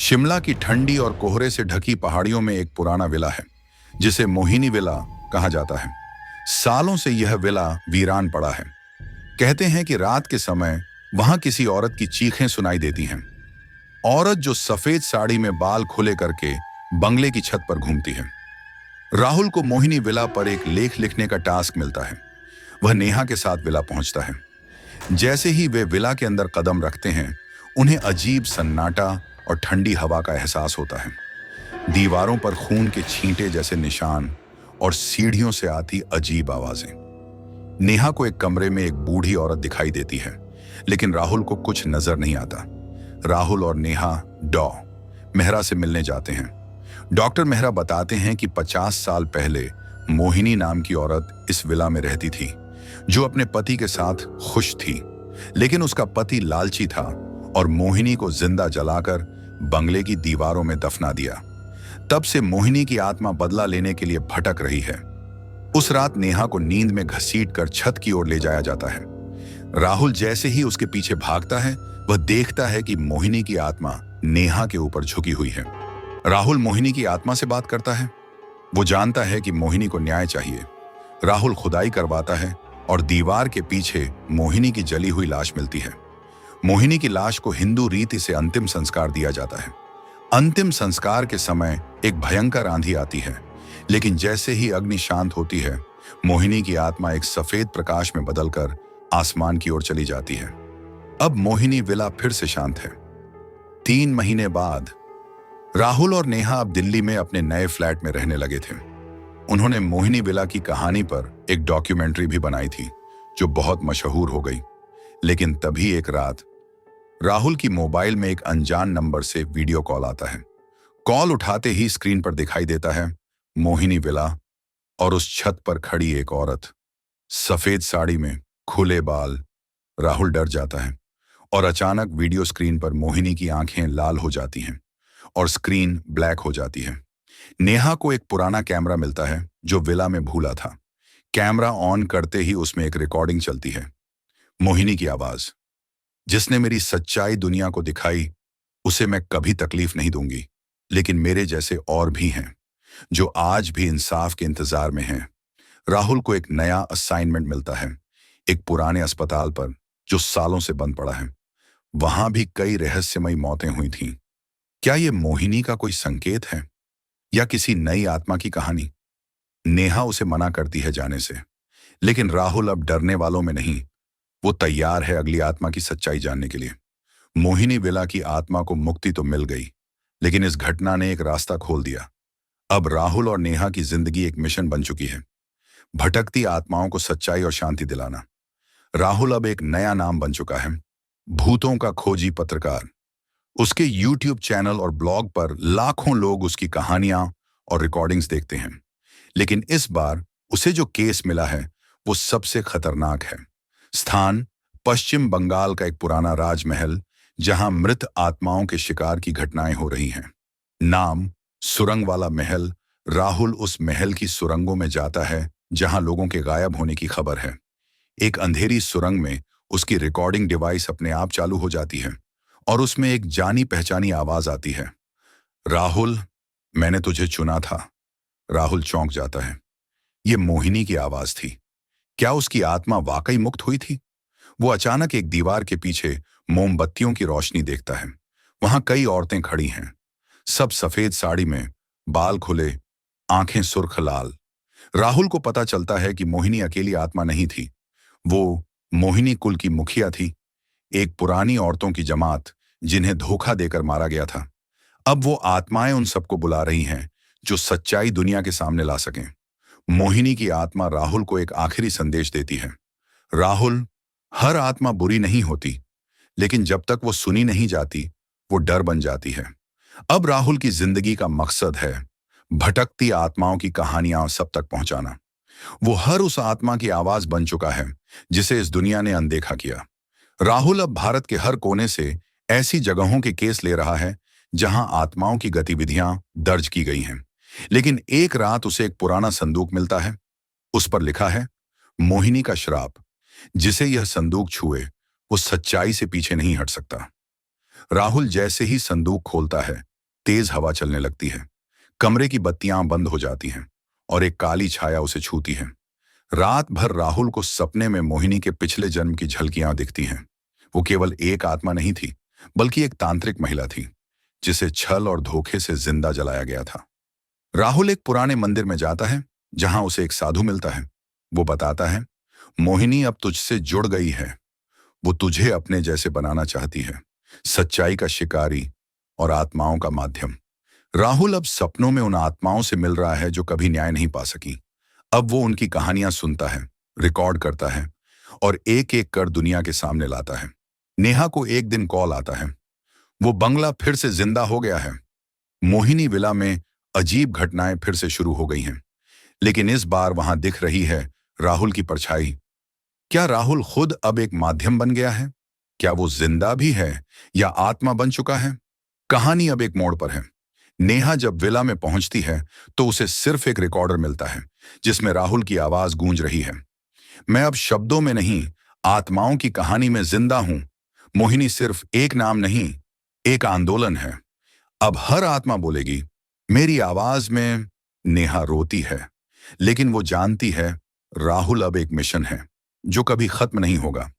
शिमला की ठंडी और कोहरे से ढकी पहाड़ियों में एक पुराना विला है जिसे मोहिनी विला कहा जाता है। सालों से यह विला वीरान पड़ा है। कहते हैं कि रात के समय वहां किसी औरत की चीखें सुनाई देती हैं। औरत जो सफेद साड़ी में बाल खुले करके बंगले की छत पर घूमती है। राहुल को मोहिनी विला पर एक लेख लिखने का टास्क मिलता है। वह नेहा के साथ विला पहुंचता है। जैसे ही वे विला के अंदर कदम रखते हैं, उन्हें अजीब सन्नाटा और ठंडी हवा का एहसास होता है। दीवारों पर खून के छींटे जैसे निशान और सीढ़ियों से आती अजीब आवाजें। नेहा को एक कमरे में एक बूढ़ी औरत दिखाई देती है, लेकिन राहुल को कुछ नजर नहीं आता। राहुल और नेहा डॉ मेहरा से मिलने जाते हैं। डॉक्टर मेहरा बताते हैं कि 50 साल पहले मोहिनी नाम की औरत इस विला में रहती थी, जो अपने पति के साथ खुश थी। लेकिन उसका पति लालची था और मोहिनी को जिंदा जलाकर बंगले की दीवारों में दफना दिया। तब से मोहिनी की आत्मा बदला लेने के लिए भटक रही है। उस रात नेहा को नींद में घसीटकर छत की ओर ले जाया जाता है। राहुल जैसे ही उसके पीछे भागता है, वह देखता है कि मोहिनी की आत्मा नेहा के ऊपर झुकी हुई है। राहुल मोहिनी की आत्मा से बात करता है। वो जानता है कि मोहिनी को न्याय चाहिए। राहुल खुदाई करवाता है और दीवार के पीछे मोहिनी की जली हुई लाश मिलती है। मोहिनी की लाश को हिंदू रीति से अंतिम संस्कार दिया जाता है। अंतिम संस्कार के समय एक भयंकर आंधी आती है, लेकिन जैसे ही अग्नि शांत होती है, मोहिनी की आत्मा एक सफेद प्रकाश में बदलकर आसमान की ओर चली जाती है। अब मोहिनी विला फिर से शांत है। 3 महीने बाद राहुल और नेहा अब दिल्ली में अपने नए फ्लैट में रहने लगे थे। उन्होंने मोहिनी विला की कहानी पर एक डॉक्यूमेंट्री भी बनाई थी, जो बहुत मशहूर हो गई। लेकिन तभी एक रात राहुल की मोबाइल में एक अनजान नंबर से वीडियो कॉल आता है। कॉल उठाते ही स्क्रीन पर दिखाई देता है मोहिनी विला और उस छत पर खड़ी एक औरत, सफेद साड़ी में, खुले बाल। राहुल डर जाता है और अचानक वीडियो स्क्रीन पर मोहिनी की आंखें लाल हो जाती हैं और स्क्रीन ब्लैक हो जाती है। नेहा को एक पुराना कैमरा मिलता है जो विला में भूला था। कैमरा ऑन करते ही उसमें एक रिकॉर्डिंग चलती है। मोहिनी की आवाज, जिसने मेरी सच्चाई दुनिया को दिखाई, उसे मैं कभी तकलीफ नहीं दूंगी। लेकिन मेरे जैसे और भी हैं जो आज भी इंसाफ के इंतजार में हैं। राहुल को एक नया असाइनमेंट मिलता है, एक पुराने अस्पताल पर जो सालों से बंद पड़ा है। वहां भी कई रहस्यमयी मौतें हुई थीं। क्या यह मोहिनी का कोई संकेत है या किसी नई आत्मा की कहानी? नेहा उसे मना करती है जाने से, लेकिन राहुल अब डरने वालों में नहीं। वो तैयार है अगली आत्मा की सच्चाई जानने के लिए। मोहिनी विला की आत्मा को मुक्ति तो मिल गई, लेकिन इस घटना ने एक रास्ता खोल दिया। अब राहुल और नेहा की जिंदगी एक मिशन बन चुकी है, भटकती आत्माओं को सच्चाई और शांति दिलाना। राहुल अब एक नया नाम बन चुका है, भूतों का खोजी पत्रकार। उसके YouTube चैनल और ब्लॉग पर लाखों लोग उसकी कहानियां और रिकॉर्डिंग्स देखते हैं। लेकिन इस बार उसे जो केस मिला है वो सबसे खतरनाक है। स्थान पश्चिम बंगाल का एक पुराना राजमहल, जहां मृत आत्माओं के शिकार की घटनाएं हो रही हैं। नाम सुरंग वाला महल। राहुल उस महल की सुरंगों में जाता है जहां लोगों के गायब होने की खबर है। एक अंधेरी सुरंग में उसकी रिकॉर्डिंग डिवाइस अपने आप चालू हो जाती है और उसमें एक जानी पहचानी आवाज आती है, राहुल, मैंने तुझे चुना था। राहुल चौंक जाता है। ये मोहिनी की आवाज थी। क्या उसकी आत्मा वाकई मुक्त हुई थी? वो अचानक एक दीवार के पीछे मोमबत्तियों की रोशनी देखता है। वहां कई औरतें खड़ी हैं, सब सफेद साड़ी में, बाल खुले, आंखें सुर्ख लाल। राहुल को पता चलता है कि मोहिनी अकेली आत्मा नहीं थी। वो मोहिनी कुल की मुखिया थी, एक पुरानी औरतों की जमात जिन्हें धोखा देकर मारा गया था। अब वो आत्माएं उन सबको बुला रही हैं जो सच्चाई दुनिया के सामने ला सकें। मोहिनी की आत्मा राहुल को एक आखिरी संदेश देती है, राहुल, हर आत्मा बुरी नहीं होती, लेकिन जब तक वो सुनी नहीं जाती, वो डर बन जाती है। अब राहुल की जिंदगी का मकसद है भटकती आत्माओं की कहानियां सब तक पहुंचाना। वो हर उस आत्मा की आवाज बन चुका है जिसे इस दुनिया ने अनदेखा किया। राहुल अब भारत के हर कोने से ऐसी जगहों के केस ले रहा है जहां आत्माओं की गतिविधियां दर्ज की गई हैं। लेकिन एक रात उसे एक पुराना संदूक मिलता है। उस पर लिखा है, मोहिनी का श्राप, जिसे यह संदूक छुए वो सच्चाई से पीछे नहीं हट सकता। राहुल जैसे ही संदूक खोलता है, तेज हवा चलने लगती है। कमरे की बत्तियां बंद हो जाती हैं और एक काली छाया उसे छूती है। रात भर राहुल को सपने में मोहिनी के पिछले जन्म की झलकियां दिखती हैं। वो केवल एक आत्मा नहीं थी, बल्कि एक तांत्रिक महिला थी, जिसे छल और धोखे से जिंदा जलाया गया था। राहुल एक पुराने मंदिर में जाता है, जहां उसे एक साधु मिलता है। वो बताता है, मोहिनी अब तुझसे जुड़ गई है। वो तुझे अपने जैसे बनाना चाहती है, सच्चाई का शिकारी और आत्माओं का माध्यम। राहुल अब सपनों में उन आत्माओं से मिल रहा है जो कभी न्याय नहीं पा सकी। अब वो उनकी कहानियां सुनता है, रिकॉर्ड करता है और एक एक कर दुनिया के सामने लाता है। नेहा को एक दिन कॉल आता है। वो बंगला फिर से जिंदा हो गया है। मोहिनी विला में अजीब घटनाएं फिर से शुरू हो गई हैं, लेकिन इस बार वहां दिख रही है राहुल की परछाई। क्या राहुल खुद अब एक माध्यम बन गया है? क्या वो जिंदा भी है या आत्मा बन चुका है? कहानी अब एक मोड़ पर है। नेहा जब विला में पहुंचती है तो उसे सिर्फ एक रिकॉर्डर मिलता है, जिसमें राहुल की आवाज गूंज रही है। मैं अब शब्दों में नहीं, आत्माओं की कहानी में जिंदा हूं। मोहिनी सिर्फ एक नाम नहीं, एक आंदोलन है। अब हर आत्मा बोलेगी मेरी आवाज में। नेहा रोती है, लेकिन वो जानती है राहुल अब एक मिशन है जो कभी खत्म नहीं होगा।